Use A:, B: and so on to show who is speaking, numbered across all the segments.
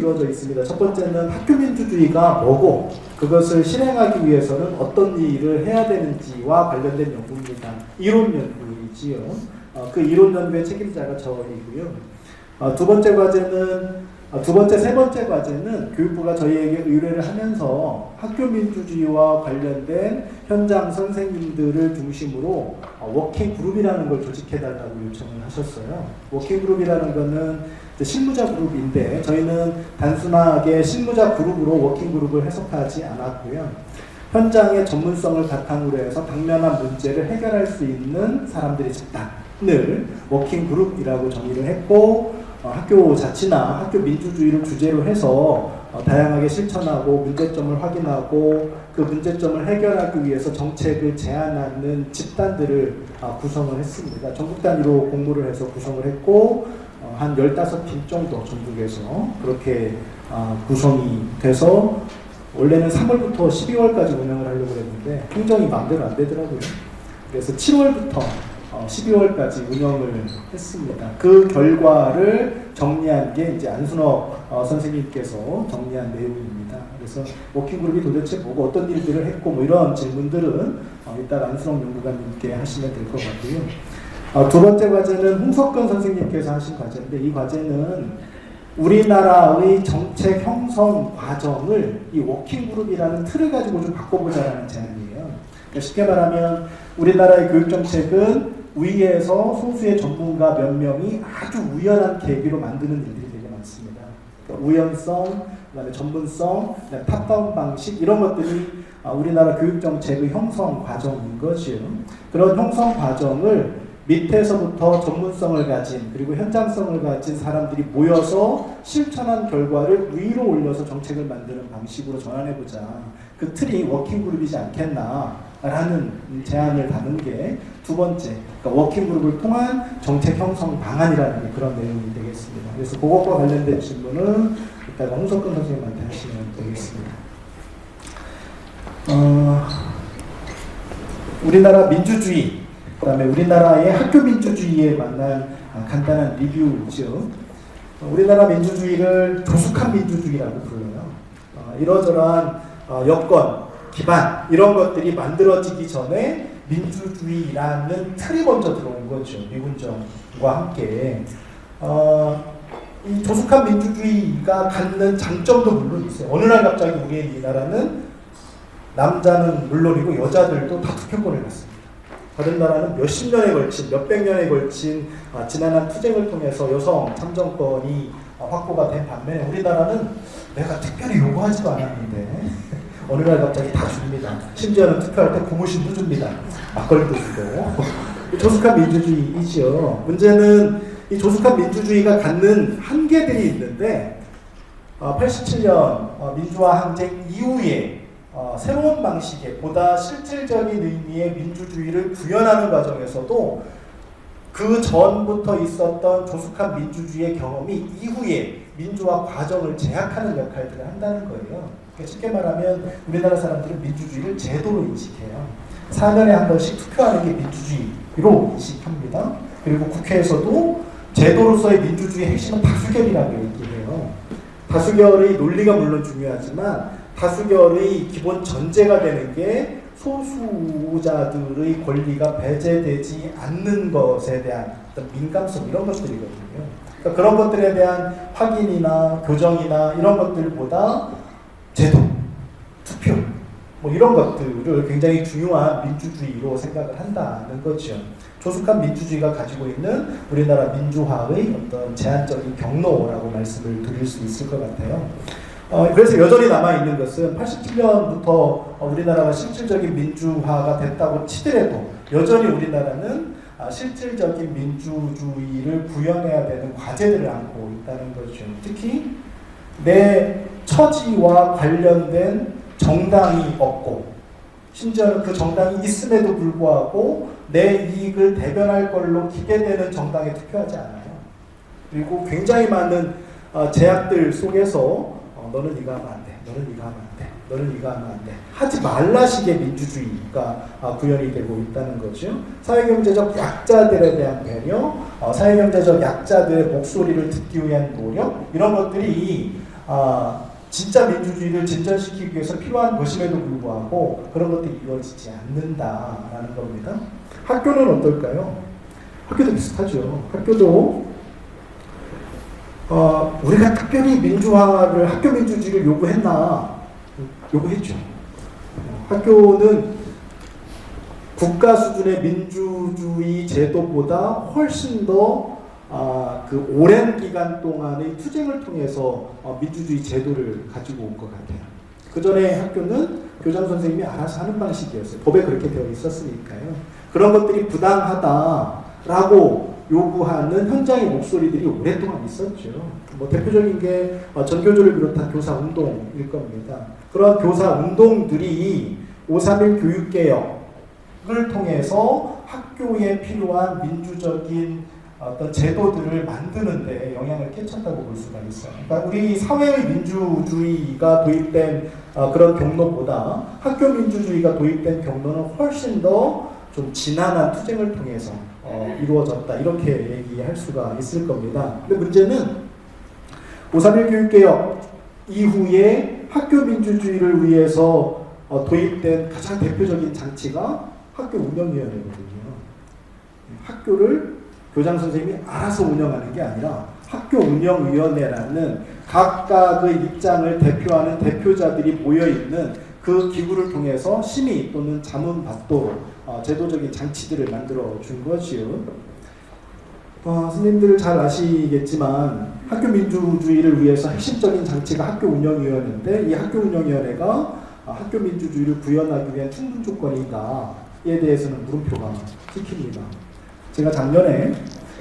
A: 이루어져 있습니다. 첫 번째는 학교 민주주의가 뭐고 그것을 실행하기 위해서는 어떤 일을 해야 되는지와 관련된 연구입니다. 이론 연구이지요. 그 이론 연구의 책임자가 저이고요. 세 번째 과제는 교육부가 저희에게 의뢰를 하면서 학교 민주주의와 관련된 현장 선생님들을 중심으로 워킹 그룹이라는 걸 조직해달라고 요청을 하셨어요. 워킹 그룹이라는 거는 실무자 그룹인데 저희는 단순하게 실무자 그룹으로 워킹 그룹을 해석하지 않았고요. 현장의 전문성을 바탕으로 해서 당면한 문제를 해결할 수 있는 사람들의 집단을 워킹 그룹이라고 정의를 했고, 학교 자치나 학교 민주주의를 주제로 해서 다양하게 실천하고 문제점을 확인하고 그 문제점을 해결하기 위해서 정책을 제안하는 집단들을 구성을 했습니다. 전국 단위로 공모를 해서 구성을 했고 한 15팀 정도 전국에서 그렇게 구성이 돼서 원래는 3월부터 12월까지 운영을 하려고 했는데 행정이 마음대로 안 되더라고요. 그래서 7월부터 12월까지 운영을 했습니다. 그 결과를 정리한 게 이제 안순옥 선생님께서 정리한 내용입니다. 그래서 워킹그룹이 도대체 뭐고 어떤 일들을 했고 뭐 이런 질문들은 이따 안순옥 연구관님께 하시면 될 것 같고요. 두 번째 과제는 홍석근 선생님께서 하신 과제인데 이 과제는 우리나라의 정책 형성 과정을 이 워킹그룹이라는 틀을 가지고 좀 바꿔보자라는 제안이에요. 그러니까 쉽게 말하면 우리나라의 교육정책은 위에서 소수의 전문가 몇 명이 아주 우연한 계기로 만드는 일들이 되게 많습니다. 그러니까 우연성, 그다음에 전문성, 그다음에 탑다운 방식 이런 것들이 우리나라 교육정책의 형성 과정인 거지요. 그런 형성 과정을 밑에서부터 전문성을 가진 그리고 현장성을 가진 사람들이 모여서 실천한 결과를 위로 올려서 정책을 만드는 방식으로 전환해보자. 그 틀이 워킹그룹이지 않겠나라는 제안을 담은 게 두 번째, 그러니까 워킹그룹을 통한 정책 형성 방안이라는 게 그런 내용이 되겠습니다. 그래서 그것과 관련된 질문은 이따가 홍석근 선생님한테 하시면 되겠습니다. 우리나라 민주주의, 그 다음에 우리나라의 학교 민주주의에 관한 간단한 리뷰죠. 우리나라 민주주의를 조숙한 민주주의라고 불러요. 이러저러한 여건, 기반 이런 것들이 만들어지기 전에 민주주의라는 틀이 먼저 들어온 거죠. 미군정과 함께. 이 조숙한 민주주의가 갖는 장점도 물론 있어요. 어느 날 갑자기 우리나라는 남자는 물론이고 여자들도 다 투표권을 갖습니다. 다른 나라는 몇십 년에 걸친, 몇백 년에 걸친 지난한 투쟁을 통해서 여성 참정권이 확보가 된 반면에 우리나라는 내가 특별히 요구하지도 않았는데 어느 날 갑자기 다 줍니다. 심지어는 투표할 때 고무신도 줍니다. 막걸리도 주고. 조숙한 민주주의이죠. 문제는 이 조숙한 민주주의가 갖는 한계들이 있는데 87년 민주화 항쟁 이후에 새로운 방식의 보다 실질적인 의미의 민주주의를 구현하는 과정에서도 그 전부터 있었던 조숙한 민주주의의 경험이 이후에 민주화 과정을 제약하는 역할들을 한다는 거예요. 쉽게 말하면 우리나라 사람들은 민주주의를 제도로 인식해요. 4년에 한 번씩 투표하는 게 민주주의로 인식합니다. 그리고 국회에서도 제도로서의 민주주의의 핵심은 다수결이라고 얘기해요. 다수결의 논리가 물론 중요하지만 다수결의 기본 전제가 되는 게 소수자들의 권리가 배제되지 않는 것에 대한 어떤 민감성 이런 것들이거든요. 그러니까 그런 것들에 대한 확인이나 교정이나 이런 것들보다 제도, 투표 뭐 이런 것들을 굉장히 중요한 민주주의로 생각을 한다는 거죠. 조숙한 민주주의가 가지고 있는 우리나라 민주화의 어떤 제한적인 경로라고 말씀을 드릴 수 있을 것 같아요. 그래서 여전히 남아있는 것은 87년부터 우리나라가 실질적인 민주화가 됐다고 치더라도 여전히 우리나라는 실질적인 민주주의를 구현해야 되는 과제들을 안고 있다는 거죠. 특히 내 처지와 관련된 정당이 없고 심지어는 그 정당이 있음에도 불구하고 내 이익을 대변할 걸로 기대되는 정당에 투표하지 않아요. 그리고 굉장히 많은 제약들 속에서 너는 이거 하면 안 돼, 너는 이거 하면 안 돼, 너는 이거 하면 안 돼 하지 말라식의 민주주의가 구현이 되고 있다는 거죠. 사회경제적 약자들에 대한 배려, 사회경제적 약자들의 목소리를 듣기 위한 노력 이런 것들이 진짜 민주주의를 진전시키기 위해서 필요한 것임에도 불구하고 그런 것들이 이루어지지 않는다라는 겁니다. 학교는 어떨까요? 학교도 비슷하죠. 학교도 우리가 특별히 민주화를, 학교 민주주의를 요구했나? 요구했죠. 학교는 국가 수준의 민주주의 제도보다 훨씬 더 그 오랜 기간 동안의 투쟁을 통해서 민주주의 제도를 가지고 온 것 같아요. 그 전에 학교는 교장 선생님이 알아서 하는 방식이었어요. 법에 그렇게 되어 있었으니까요. 그런 것들이 부당하다라고 요구하는 현장의 목소리들이 오랫동안 있었죠. 뭐 대표적인 게 전교조를 비롯한 교사 운동일 겁니다. 그런 교사 운동들이 5.3일 교육개혁을 통해서 학교에 필요한 민주적인 어떤 제도들을 만드는데 영향을 끼쳤다고 볼 수가 있어요. 그러니까 우리 사회의 민주주의가 도입된 그런 경로보다 학교 민주주의가 도입된 경로는 훨씬 더 좀 지난한 투쟁을 통해서 이루어졌다, 이렇게 얘기할 수가 있을 겁니다. 근데 문제는 5.3일 교육개혁 이후에 학교 민주주의를 위해서 도입된 가장 대표적인 장치가 학교 운영위원회거든요. 학교를 교장 선생님이 알아서 운영하는 게 아니라 학교 운영위원회라는 각각의 입장을 대표하는 대표자들이 모여있는 그 기구를 통해서 심의 또는 자문 받도록 제도적인 장치들을 만들어 준 것이요. 선생님들 잘 아시겠지만 학교 민주주의를 위해서 핵심적인 장치가 학교 운영위원회인데, 이 학교 운영위원회가 학교 민주주의를 구현하기 위한 충분 조건이다에 대해서는 물음표가 찍힙니다. 제가 작년에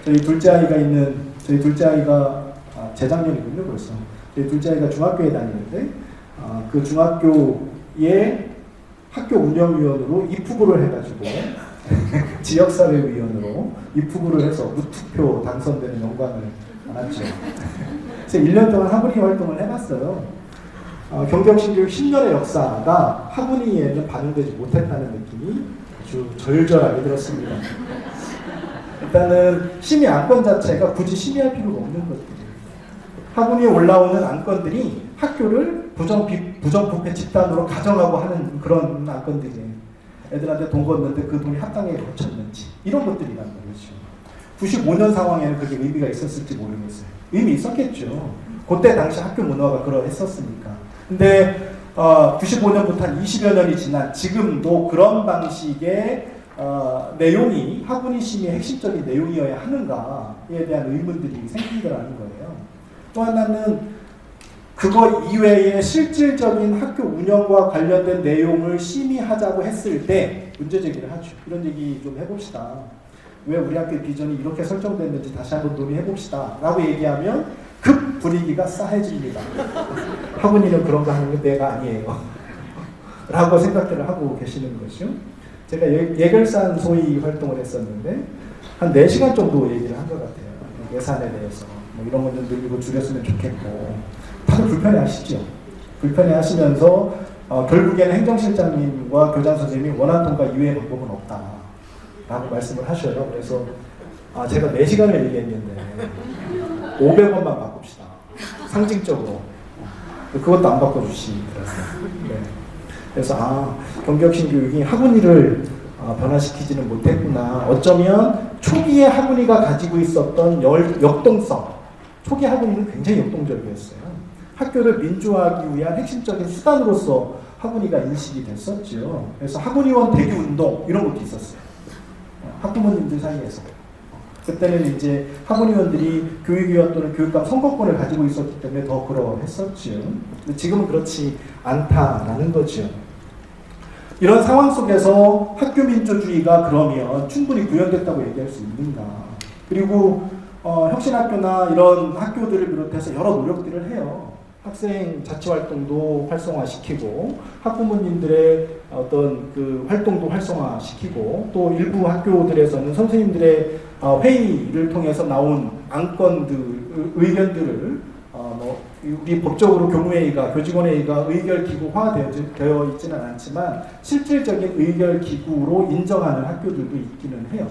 A: 저희 둘째 아이가 재작년이군요, 벌써. 저희 둘째 아이가 중학교에 다니는데 그 중학교에 학교 운영위원으로 입후보를 해가지고 지역사회위원으로 입후보를 해서 무투표 당선되는 영광을 받았죠. 그래서 1년 동안 학운위 활동을 해봤어요. 경격신교육 10년의 역사가 학운위에는 반영되지 못했다는 느낌이 아주 절절하게 들었습니다. 일단은 심의 안건 자체가 굳이 심의할 필요가 없는 것들이에요. 학운위에 올라오는 안건들이 학교를 부정부패 집단으로 가정하고 하는 그런 안건들이에요. 애들한테 돈 걷는데 그 돈이 합당하게 거쳤는지, 이런 것들이란 말이죠. 95년 상황에는 그게 의미가 있었을지 모르겠어요. 의미 있었겠죠. 그때 당시 학교 문화가 그러했었으니까. 근데 95년부터 한 20여 년이 지난 지금도 그런 방식의 내용이 학운위 심의의 핵심적인 내용이어야 하는가에 대한 의문들이 생기더라는 거예요. 또 하나는 그거 이외에 실질적인 학교 운영과 관련된 내용을 심의하자고 했을 때 문제 제기를 하죠. 이런 얘기 좀 해봅시다. 왜 우리 학교의 비전이 이렇게 설정됐는지 다시 한번 논의해봅시다 라고 얘기하면 급 분위기가 싸해집니다. 학운위는 그런 거 하는 게 내가 아니에요 라고 생각들을 하고 계시는 것이죠. 제가 예결산 소위 활동을 했었는데 한 4시간 정도 얘기를 한 것 같아요. 예산에 대해서 뭐 이런 것 좀 늘리고 줄였으면 좋겠고, 다들 불편해하시죠. 불편해하시면서 결국에는 행정실장님과 교장 선생님이 원안 통과 이외의 방법은 없다라고 말씀을 하셔요. 그래서 제가 4시간을 얘기했는데 500원만 바꿉시다. 상징적으로. 그것도 안 바꿔주시더라고요. 네. 그래서 경격신 교육이 학운위를 변화시키지는 못했구나. 어쩌면 초기에 학운위가 가지고 있었던 역동성, 초기 학운위는 굉장히 역동적이었어요. 학교를 민주화하기 위한 핵심적인 수단으로서 학운위가 인식이 됐었죠. 그래서 학운위원 대기운동 이런 것도 있었어요. 학부모님들 사이에서. 그때는 이제 학운위원들이 교육위원 또는 교육감 선거권을 가지고 있었기 때문에 더 그러했었죠. 근데 지금은 그렇지 않다라는 거죠. 이런 상황 속에서 학교 민주주의가 그러면 충분히 구현됐다고 얘기할 수 있는가. 그리고 혁신학교나 이런 학교들을 비롯해서 여러 노력들을 해요. 학생 자치활동도 활성화시키고 학부모님들의 어떤 그 활동도 활성화시키고, 또 일부 학교들에서는 선생님들의 회의를 통해서 나온 안건들, 의견들을 우리 법적으로 교무회의가, 교직원회의가 의결기구화되어 있지는 않지만 실질적인 의결기구로 인정하는 학교들도 있기는 해요.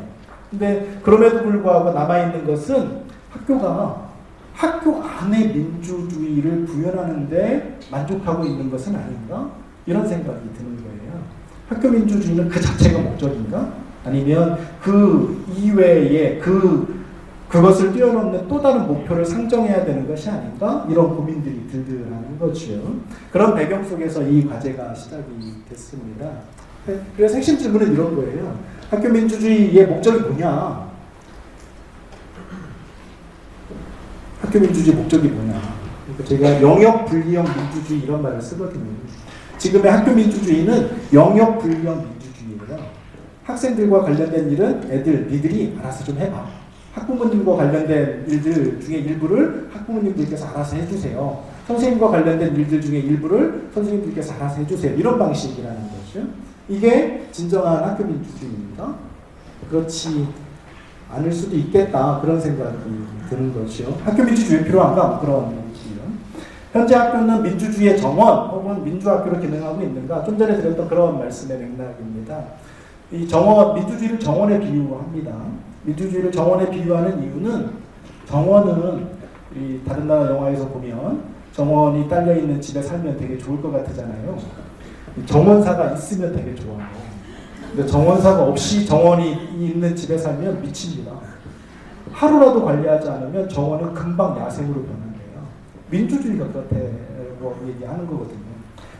A: 근데 그럼에도 불구하고 남아있는 것은 학교가 학교 안에 민주주의를 구현하는데 만족하고 있는 것은 아닌가? 이런 생각이 드는 거예요. 학교 민주주의는 그 자체가 목적인가? 아니면 그 이외에 그것을 뛰어넘는 또 다른 목표를 상정해야 되는 것이 아닌가? 이런 고민들이 들더라는 거죠. 그런 배경 속에서 이 과제가 시작이 됐습니다. 그래서 핵심 질문은 이런 거예요. 학교 민주주의의 목적이 뭐냐? 학교 민주주의 목적이 뭐냐? 그러니까 제가 영역 분리형 민주주의 이런 말을 쓰거든요. 지금의 학교 민주주의는 영역 분리형 민주주의예요. 학생들과 관련된 일은 니들이 알아서 좀 해봐. 학부모님과 관련된 일들 중에 일부를 학부모님들께서 알아서 해주세요. 선생님과 관련된 일들 중에 일부를 선생님들께서 알아서 해주세요. 이런 방식이라는 거죠. 이게 진정한 학교 민주주의입니다. 그렇지 않을 수도 있겠다. 그런 생각이 드는 거죠. 학교 민주주의 필요한가? 그런 얘기요. 현재 학교는 민주주의의 정원 혹은 민주학교로 기능하고 있는가? 좀 전에 드렸던 그런 말씀의 맥락입니다. 이 정원, 민주주의를 정원에 비유합니다. 민주주의를 정원에 비유하는 이유는 정원은 이 다른 나라 영화에서 보면 정원이 딸려있는 집에 살면 되게 좋을 것 같잖아요. 정원사가 있으면 되게 좋아요. 근데 정원사가 없이 정원이 있는 집에 살면 미칩니다. 하루라도 관리하지 않으면 정원은 금방 야생으로 변한대요. 민주주의가 그렇다고 얘기하는 거거든요.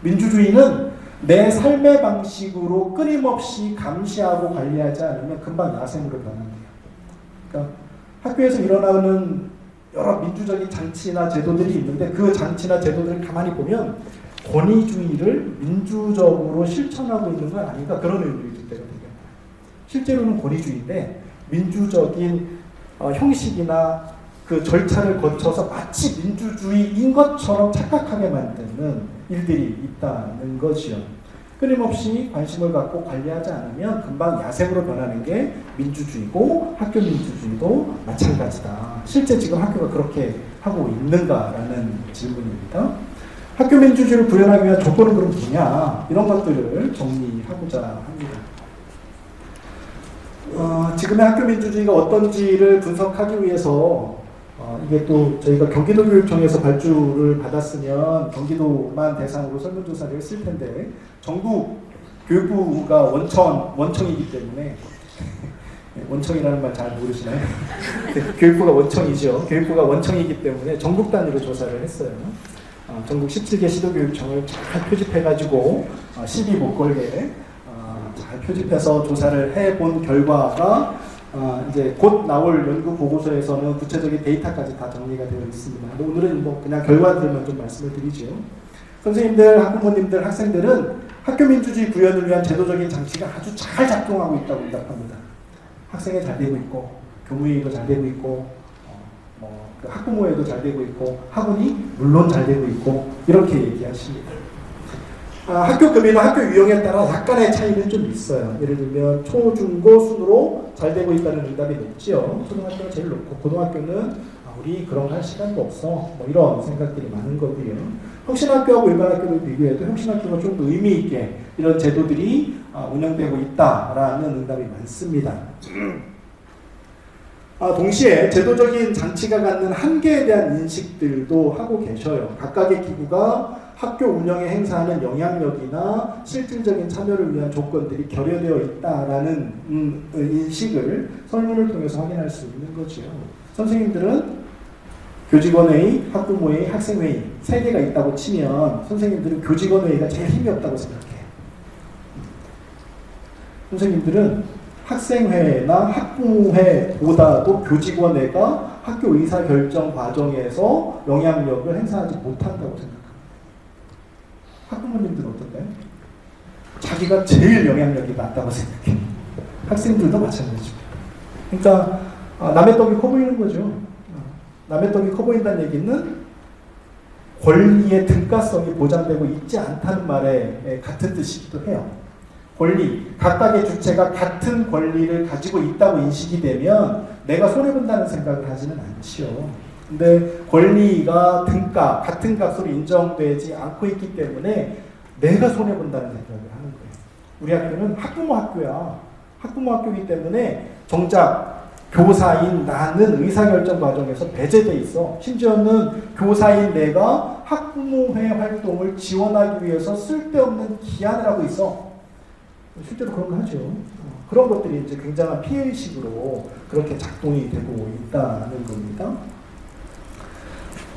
A: 민주주의는 내 삶의 방식으로 끊임없이 감시하고 관리하지 않으면 금방 야생으로 변한대요. 그러니까 학교에서 일어나는 여러 민주적인 장치나 제도들이 있는데 그 장치나 제도들을 가만히 보면 권위주의를 민주적으로 실천하고 있는 건 아닌가 그런 의미를 줄 때가 되게 많아요. 실제로는 권위주의인데 민주적인 형식이나 그 절차를 거쳐서 마치 민주주의인 것처럼 착각하게 만드는 일들이 있다는 거지요. 끊임없이 관심을 갖고 관리하지 않으면 금방 야생으로 변하는 게 민주주의고 학교 민주주의도 마찬가지다. 실제 지금 학교가 그렇게 하고 있는가라는 질문입니다. 학교 민주주의를 구현하기 위한 조건은 그럼 뭐냐? 이런 것들을 정리하고자 합니다. 지금의 학교 민주주의가 어떤지를 분석하기 위해서 이게 또 저희가 경기도교육청에서 발주를 받았으면 경기도만 대상으로 설문조사를 했을 텐데 전국 교육부가 원청이기 때문에 원청이라는 말 잘 모르시나요? 교육부가 원청이죠. 교육부가 원청이기 때문에 전국 단위로 조사를 했어요. 전국 17개 시도교육청을 잘 표집해가지고 시비 못 걸게 잘 표집해서 조사를 해본 결과가 이제 곧 나올 연구 보고서에서는 구체적인 데이터까지 다 정리가 되어 있습니다. 오늘은 뭐 그냥 결과들만 좀 말씀을 드리죠. 선생님들, 학부모님들, 학생들은 학교 민주주의 구현을 위한 제도적인 장치가 아주 잘 작동하고 있다고 응답합니다. 학생회 잘 되고 있고, 교무회의도 잘 되고 있고, 그 학부모회도 잘 되고 있고, 학원이 물론 잘 되고 있고 이렇게 얘기하십니다. 학교 급여나 학교 유형에 따라 약간의 차이는 좀 있어요. 예를 들면 초, 중, 고 순으로 잘 되고 있다는 응답이 높지요. 초등학교는 제일 높고 고등학교는 우리 그런 거 할 시간도 없어. 뭐 이런 생각들이 많은 거고요. 혁신학교하고 일반 학교를 비교해도 혁신학교가 좀 더 의미 있게 이런 제도들이 운영되고 있다라는 응답이 많습니다. 동시에 제도적인 장치가 갖는 한계에 대한 인식들도 하고 계셔요. 각각의 기구가 학교 운영에 행사하는 영향력이나 실질적인 참여를 위한 조건들이 결여되어 있다라는 인식을 설문을 통해서 확인할 수 있는 거죠. 선생님들은 교직원회의, 학부모회의, 학생회의 세 개가 있다고 치면 선생님들은 교직원회의가 제일 힘이 없다고 생각해요. 선생님들은 학생회나 학부모회보다도 교직원회가 학교 의사결정 과정에서 영향력을 행사하지 못한다고 생각합니다. 학부모님들은 어떤가요? 자기가 제일 영향력이 낮다고 생각해요. 학생들도 마찬가지입니다. 그러니까 남의 떡이 커 보이는 거죠. 남의 떡이 커 보인다는 얘기는 권리의 등가성이 보장되고 있지 않다는 말에 같은 뜻이기도 해요. 권리, 각각의 주체가 같은 권리를 가지고 있다고 인식이 되면 내가 손해본다는 생각을 하지는 않지요. 근데 권리가 등가, 같은 값으로 인정되지 않고 있기 때문에 내가 손해본다는 생각을 하는 거예요. 우리 학교는 학부모 학교야. 학부모 학교이기 때문에 정작 교사인 나는 의사결정 과정에서 배제돼 있어. 심지어는 교사인 내가 학부모회 활동을 지원하기 위해서 쓸데없는 기한을 하고 있어. 실제로 그런 거 하죠. 그런 것들이 이제 굉장한 피해의식으로 그렇게 작동이 되고 있다는 겁니다.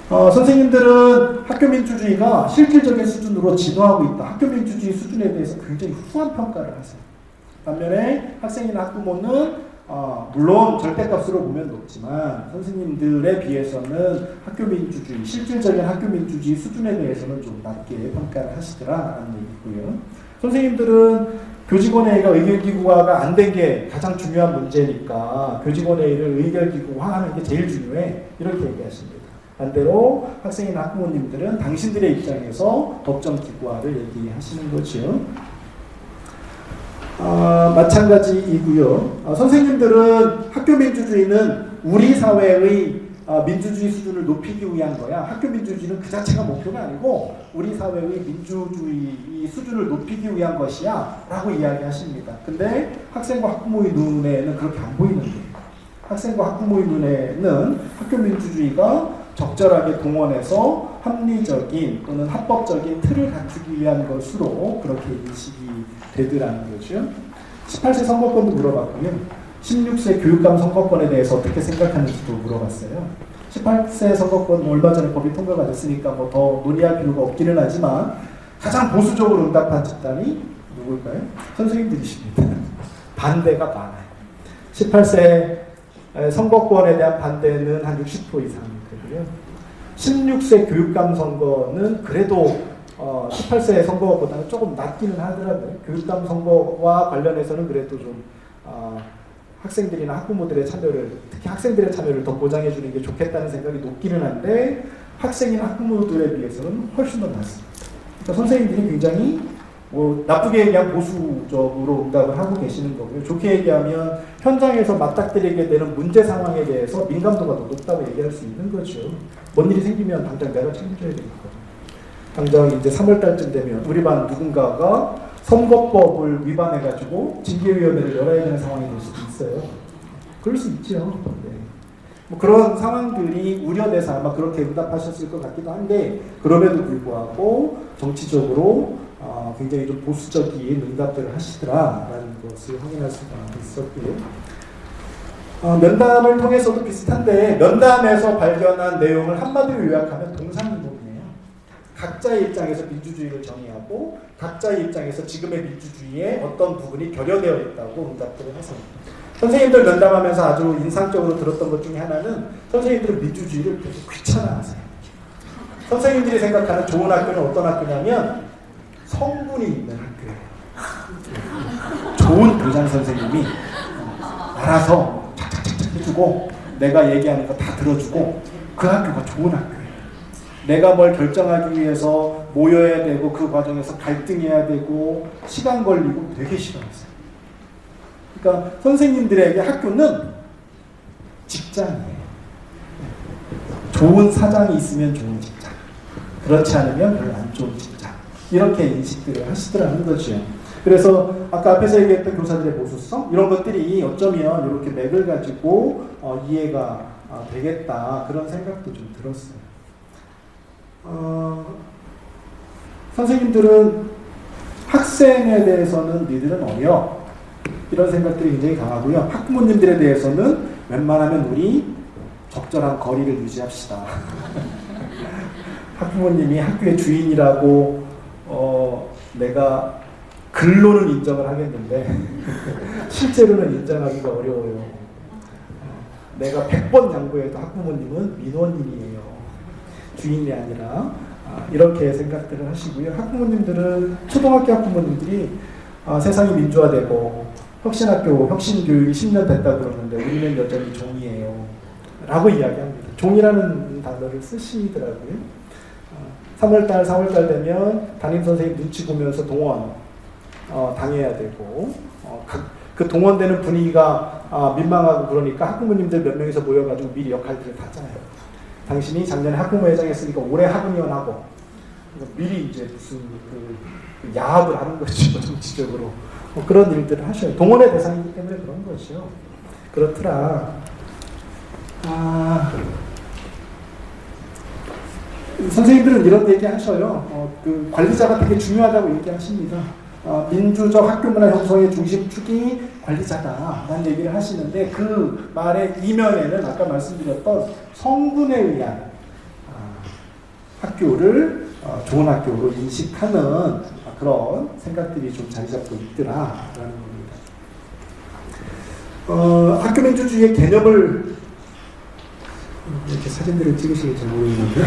A: 선생님들은 학교민주주의가 실질적인 수준으로 진화하고 있다. 학교민주주의 수준에 대해서 굉장히 후한 평가를 하세요. 반면에 학생이나 학부모는 물론 절대값으로 보면 높지만 선생님들에 비해서는 학교민주주의, 실질적인 학교민주주의 수준에 대해서는 좀 낮게 평가를 하시더라라는 얘기고요. 선생님들은 교직원회의가 의결기구화가 안 된 게 가장 중요한 문제니까 교직원회의를 의결기구화하는 게 제일 중요해. 이렇게 얘기하십니다. 반대로 학생이나 학부모님들은 당신들의 입장에서 법정기구화를 얘기하시는 거죠. 마찬가지이고요. 선생님들은 학교민주주의는 우리 사회의 민주주의 수준을 높이기 위한 거야. 학교민주주의는 그 자체가 목표가 아니고 우리 사회의 민주주의 수준을 높이기 위한 것이야 라고 이야기하십니다. 근데 학생과 학부모의 눈에는 그렇게 안 보이는 거예요. 학생과 학부모의 눈에는 학교민주주의가 적절하게 동원해서 합리적인 또는 합법적인 틀을 갖추기 위한 것으로 그렇게 인식이 되더라는 거죠. 18세 선거권도 물어봤고요. 16세 교육감 선거권에 대해서 어떻게 생각하는지도 물어봤어요. 18세 선거권 얼마 전에 법이 통과가 됐으니까 뭐 더 논의할 필요가 없기는 하지만 가장 보수적으로 응답한 집단이 누굴까요? 선생님들이십니다. 반대가 많아요. 18세 선거권에 대한 반대는 한 60% 이상 되고요. 16세 교육감 선거는 그래도 18세 선거보다는 조금 낮기는 하더라고요. 교육감 선거와 관련해서는 그래도 좀 학생들이나 학부모들의 참여를, 특히 학생들의 참여를 더 보장해 주는 게 좋겠다는 생각이 높기는 한데 학생이나 학부모들에 비해서는 훨씬 더 낮습니다. 그러니까 선생님들이 굉장히 나쁘게 얘기하면 보수적으로 응답을 하고 계시는 거고요. 좋게 얘기하면 현장에서 맞닥뜨리게 되는 문제 상황에 대해서 민감도가 더 높다고 얘기할 수 있는 거죠. 뭔 일이 생기면 당장 내가 책임져야 되니까. 당장 이제 3월달쯤 되면 우리 반 누군가가 선거법을 위반해가지고 징계위원회를 열어야 되는 상황이 될 수도 있어요. 그럴 수 있죠. 네. 뭐 그런 상황들이 우려돼서 아마 그렇게 응답하셨을 것 같기도 한데 그럼에도 불구하고 정치적으로 굉장히 좀 보수적인 응답들을 하시더라라는 것을 확인할 수가 있었고요. 면담을 통해서도 비슷한데 면담에서 발견한 내용을 한마디로 요약하면 동상이동이에요. 각자의 입장에서 민주주의를 정의하고 각자의 입장에서 지금의 민주주의에 어떤 부분이 결여되어 있다고 응답들을 하세요. 선생님들 면담하면서 아주 인상적으로 들었던 것 중에 하나는 선생님들은 민주주의를 되게 귀찮아하세요. 선생님들이 생각하는 좋은 학교는 어떤 학교냐면 성분이 있는 학교예요. 좋은 교장 선생님이 알아서 착착착착 해주고 내가 얘기하는 거 다 들어주고 그 학교가 좋은 학교예요. 내가 뭘 결정하기 위해서 모여야 되고 그 과정에서 갈등해야 되고 시간 걸리고 되게 싫어했어요. 그러니까 선생님들에게 학교는 직장이에요. 좋은 사장이 있으면 좋은 직장, 그렇지 않으면 별로 안 좋은 직장, 이렇게 인식들을 하시더라는 거죠. 그래서 아까 앞에서 얘기했던 교사들의 보수성 이런 것들이 어쩌면 이렇게 맥을 가지고 이해가 되겠다 그런 생각도 좀 들었어요. 선생님들은 학생에 대해서는 니들은 어려 이런 생각들이 굉장히 강하고요. 학부모님들에 대해서는 웬만하면 우리 적절한 거리를 유지합시다. 학부모님이 학교의 주인이라고 내가 글로는 인정을 하겠는데 실제로는 인정하기가 어려워요. 내가 100번 양보해도 학부모님은 민원인이에요. 주인이 아니라 이렇게 생각들을 하시고요. 학부모님들은 초등학교 학부모님들이 세상이 민주화되고 혁신학교, 혁신교육이 10년 됐다 그러는데 우리는 여전히 종이에요 라고 이야기합니다. 종이라는 단어를 쓰시더라고요. 3월달, 4월달 되면 담임선생님 눈치 보면서 동원 당해야 되고 그 동원되는 분위기가 민망하고 그러니까 학부모님들 몇 명이서 모여가지고 미리 역할들을 다 짜요. 당신이 작년에 학부모회장 했으니까 올해 학부위원 하고 미리 이제 무슨 그 야합을 하는 거죠. 정치적으로 그런 일들을 하셔요. 동원의 대상이기 때문에 그런 거죠. 그렇더라. 선생님들은 이런 얘기 하셔요. 그 관리자가 되게 중요하다고 얘기하십니다. 민주적 학교문화 형성의 중심축이 관리자다라는 얘기를 하시는데 그 말의 이면에는 아까 말씀드렸던 성분에 의한 학교를 좋은 학교로 인식하는 그런 생각들이 좀 자리 잡고 있더라라는 겁니다. 학교 민주주의의 개념을 이렇게 사진들을 찍으시는지 모르겠는데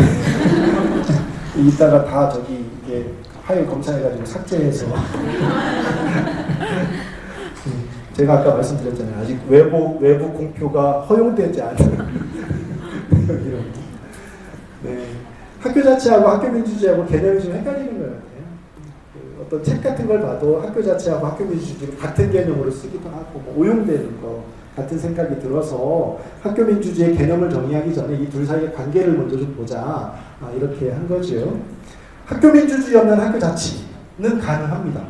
A: 이따가 다 저기 이게 파일 검사해가지고 삭제해서 제가 아까 말씀드렸잖아요. 아직 외부 공표가 허용되지 않은 네. 학교 자체하고 학교 민주주의하고 개념이 좀 헷갈리는 것 같아요. 어떤 책 같은 걸 봐도 학교 자체하고 학교 민주주의를 같은 개념으로 쓰기도 하고 오용되는 거 같은 생각이 들어서 학교 민주주의의 개념을 정의하기 전에 이 둘 사이의 관계를 먼저 좀 보자 이렇게 한 거죠. 학교 민주주의 없는 학교 자치는 가능합니다.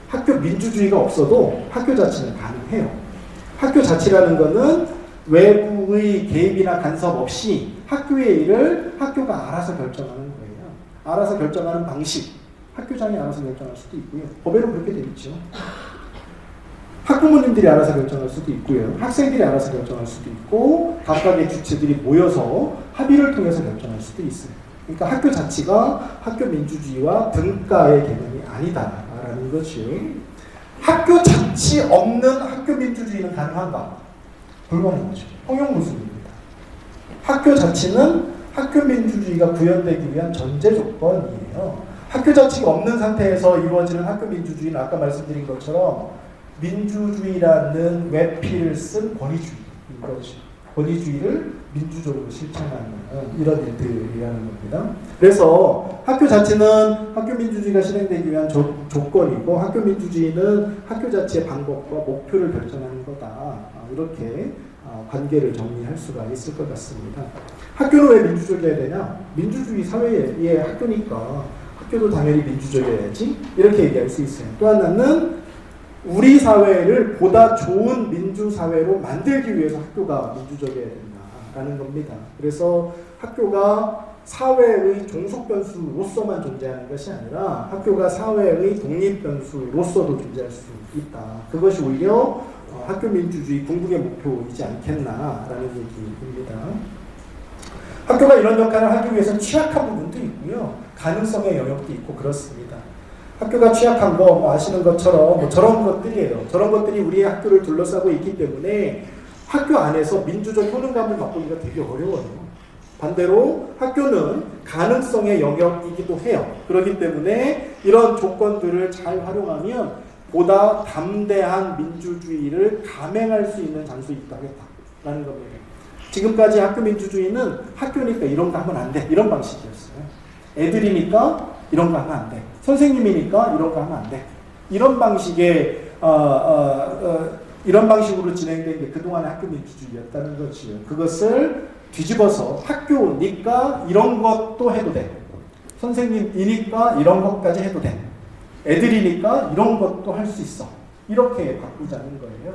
A: 학교 민주주의가 없어도 학교 자치는 가능해요. 학교 자치라는 것은 외부의 개입이나 간섭 없이 학교의 일을 학교가 알아서 결정하는 거예요. 알아서 결정하는 방식, 학교장이 알아서 결정할 수도 있고요. 법에는 그렇게 되어 있죠. 학부모님들이 알아서 결정할 수도 있고요. 학생들이 알아서 결정할 수도 있고 각각의 주체들이 모여서 합의를 통해서 결정할 수도 있어요. 그러니까 학교 자치가 학교 민주주의와 등가의 개념이 아니다라는 것이요. 학교 자치 없는 학교 민주주의는 가능한가? 불가능한 거죠. 통용무술입니다. 학교 자치는 학교 민주주의가 구현되기 위한 전제 조건이에요. 학교 자치가 없는 상태에서 이루어지는 학교 민주주의는 아까 말씀드린 것처럼 민주주의라는 외피를 쓴 권위주의인 거죠. 권위주의를 민주적으로 실천하는 이런 일들이라는 겁니다. 그래서 학교 자체는 학교 민주주의가 실행되기 위한 조건이고 학교 민주주의는 학교 자체의 방법과 목표를 결정하는 거다. 이렇게 관계를 정리할 수가 있을 것 같습니다. 학교는 왜 민주적이어야 되냐? 민주주의 사회의 학교니까 학교도 당연히 민주적이어야지 이렇게 얘기할 수 있어요. 또 하나는 우리 사회를 보다 좋은 민주사회로 만들기 위해서 학교가 민주적이어야 된다라는 겁니다. 그래서 학교가 사회의 종속변수로서만 존재하는 것이 아니라 학교가 사회의 독립변수로서도 존재할 수 있다. 그것이 오히려 학교 민주주의 궁극의 목표이지 않겠나라는 얘기입니다. 학교가 이런 역할을 하기 위해서 취약한 부분도 있고요. 가능성의 영역도 있고 그렇습니다. 학교가 취약한 거 아시는 것처럼 저런 것들이에요. 저런 것들이 우리의 학교를 둘러싸고 있기 때문에 학교 안에서 민주적 효능감을 맛보기가 되게 어려워요. 반대로 학교는 가능성의 영역이기도 해요. 그렇기 때문에 이런 조건들을 잘 활용하면 보다 담대한 민주주의를 감행할 수 있는 장소이기도 하겠다라는 겁니다. 지금까지 학교 민주주의는 학교니까 이런 거 하면 안 돼. 이런 방식이었어요. 애들이니까 이런 거 하면 안 돼. 선생님이니까 이런 거 하면 안 돼. 이런 방식의 이런 방식으로 진행된 게 그동안의 학교 민주주의였다는 거지요. 그것을 뒤집어서 학교니까 이런 것도 해도 돼. 선생님이니까 이런 것까지 해도 돼. 애들이니까 이런 것도 할 수 있어. 이렇게 바꾸자는 거예요.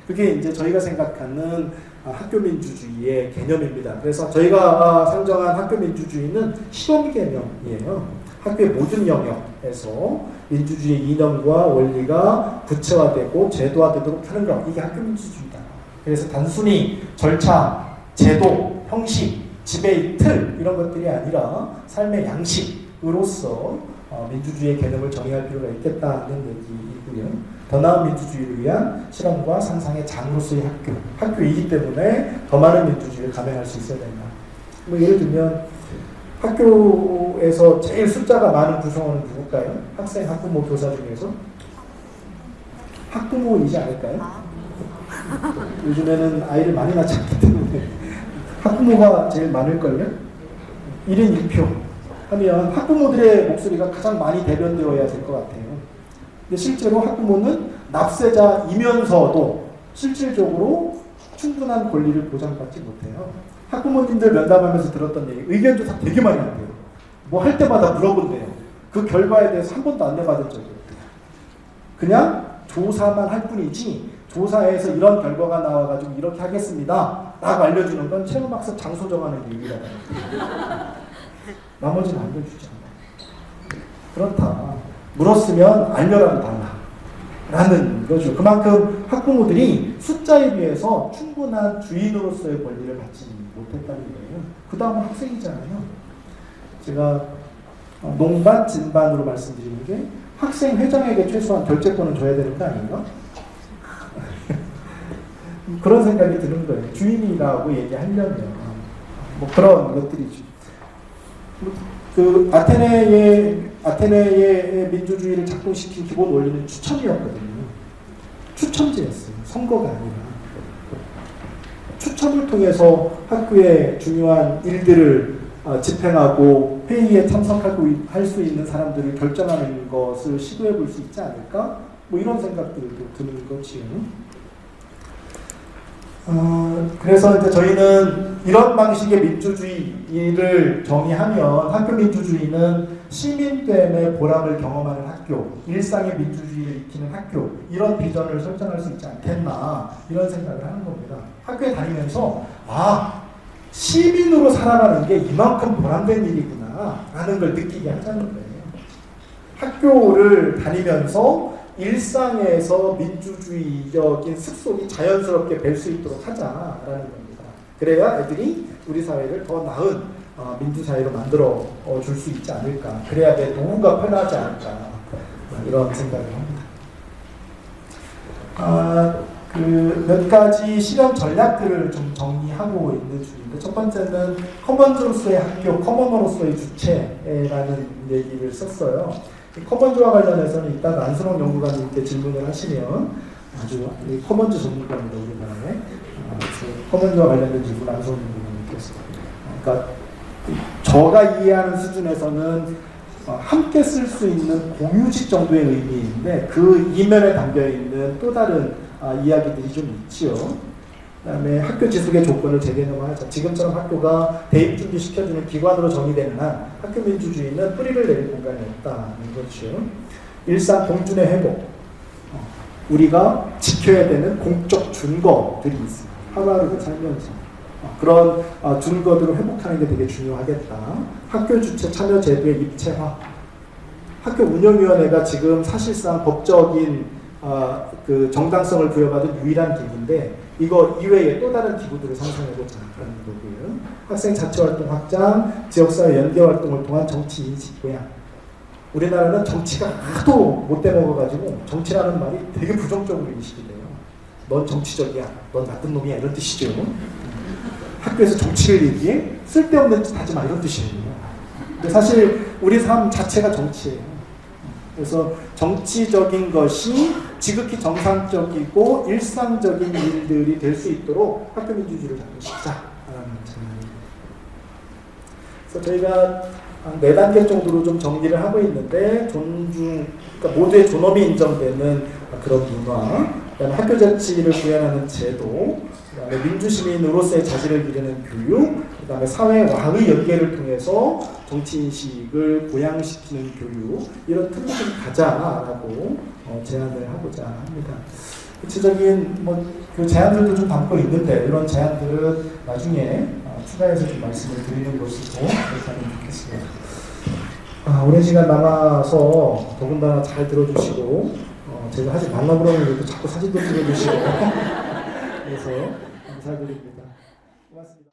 A: 그게 이제 저희가 생각하는 학교 민주주의의 개념입니다. 그래서 저희가 상정한 학교 민주주의는 실험 개념이에요. 학교의 모든 영역에서 민주주의 이념과 원리가 구체화되고 제도화되도록 하는 것. 이게 학교 민주주의다. 그래서 단순히 절차, 제도, 형식, 지배의 틀 이런 것들이 아니라 삶의 양식으로서 민주주의의 개념을 정의할 필요가 있겠다는 얘기이고요. 더 나은 민주주의를 위한 실험과 상상의 장으로서의 학교이기 때문에 더 많은 민주주의를 감행할 수 있어야 된다. 예를 들면 학교에서 제일 숫자가 많은 구성원은 누굴까요? 학생, 학부모, 교사 중에서? 학부모이지 않을까요? 요즘에는 아이를 많이 낳지 때문에 학부모가 제일 많을걸요? 1인 1표 하면 학부모들의 목소리가 가장 많이 대변되어야 될 것 같아요. 근데 실제로 학부모는 납세자이면서도 실질적으로 충분한 권리를 보장받지 못해요. 학부모님들 면담하면서 들었던 얘기, 의견조사 되게 많이 한대요. 뭐 할 때마다 물어본대요. 그 결과에 대해서 한 번도 안내받은 적이 없대요. 그냥 조사만 할 뿐이지 조사에서 이런 결과가 나와가지고 이렇게 하겠습니다 라고 알려주는 건 체험학습 장소 정하는 게 유일하다. 나머지는 알려주지 않아. 그렇다. 물었으면 알려라도 달라. 라는 거죠. 그만큼 학부모들이 숫자에 비해서 충분한 주인으로서의 권리를 갖지 못했다는 거예요. 그 다음은 학생이잖아요. 제가 농반, 진반으로 말씀드리는 게 학생 회장에게 최소한 결재권을 줘야 되는 거 아닌가? 그런 생각이 드는 거예요. 주인이라고 얘기하려면. 뭐 그런 것들이죠. 그 아테네의 민주주의를 작동시킨 기본 원리는 추첨이었거든요. 추첨제였어요. 선거가 아니라. 추첨을 통해서 학교의 중요한 일들을 집행하고 회의에 참석할 수 있는 사람들을 결정하는 것을 시도해 볼 수 있지 않을까? 뭐 이런 생각들도 드는 거지요. 그래서 이제 저희는 이런 방식의 민주주의를 정의하면 학교 민주주의는 시민됨의 보람을 경험하는 학교, 일상의 민주주의를 익히는 학교, 이런 비전을 설정할 수 있지 않겠나 이런 생각을 하는 겁니다. 학교에 다니면서 시민으로 살아가는 게 이만큼 보람된 일이구나 라는 걸 느끼게 하자는 거예요. 학교를 다니면서 일상에서 민주주의적인 습속이 자연스럽게 뵐 수 있도록 하자라는 겁니다. 그래야 애들이 우리 사회를 더 나은 민주사회로 만들어 줄 수 있지 않을까. 그래야 내 노후가 편하지 않을까. 이런 생각을 합니다. 그 몇 가지 실험 전략들을 좀 정리하고 있는 중인데, 첫 번째는 커먼즈로서의 학교, 커먼으로서의 주체라는 얘기를 썼어요. 커먼즈와 관련해서는 일단 안승원 연구관님께 질문을 하시면 아주 커먼즈 전문가입니다. 우리나라에. 커먼즈와 관련된 질문 안승원 연구관님께 했습니다. 그러니까 저가 이해하는 수준에서는 함께 쓸 수 있는 공유직 정도의 의미인데 그 이면에 담겨있는 또 다른 이야기들이 좀 있지요. 그 다음에 학교 지속의 조건을 재개념화하자. 지금처럼 학교가 대입 준비시켜주는 기관으로 정의되는 한 학교 민주주의는 뿌리를 내릴 공간이 없다는 거죠. 일상 공준의 회복. 우리가 지켜야 되는 공적 준거들이 있습니다. 하루하루 살면서. 그런 준거들을 회복하는 게 되게 중요하겠다. 학교 주체 참여 제도의 입체화. 학교 운영위원회가 지금 사실상 법적인 그 정당성을 부여받은 유일한 기구인데 이거 이외에 또 다른 기구들을 상상해보자 하는 거고요. 학생 자치활동 확장, 지역사회 연계활동을 통한 정치 인식 보양. 우리나라는 정치가 하도 못돼 먹어가지고 정치라는 말이 되게 부정적으로 인식이 돼요. 넌 정치적이야, 넌 나쁜 놈이야 이런 뜻이죠. 학교에서 정치를 얘기해? 쓸데없는 짓 하지 마 이런 뜻이에요. 근데 사실 우리 삶 자체가 정치예요. 그래서 정치적인 것이 지극히 정상적이고 일상적인 일들이 될 수 있도록 학교 민주주의를 작동시키자라는 생각입니다. 그래서 저희가 한 4단계 정도로 좀 정리를 하고 있는데 그러니까 모두의 존엄이 인정되는 그런 문화, 그다음에 학교 자치를 구현하는 제도, 그다음에 민주시민으로서의 자질을 기르는 교육, 그다음에 사회와의 연계를 통해서 정치인식을 보양시키는 교육, 이런 틀을 좀 가자라고 제안을 하고자 합니다. 구체적인 그 제안들도 좀 담고 있는데 이런 제안들은 나중에 추가해서 좀 말씀을 드리는 것으로 그렇게 하면 좋겠습니다. 오랜 시간 남아서 더군다나 잘 들어주시고 제가 하지 말라고 그러는데도 자꾸 사진도 찍어주시고 그래서 감사드립니다. 고맙습니다.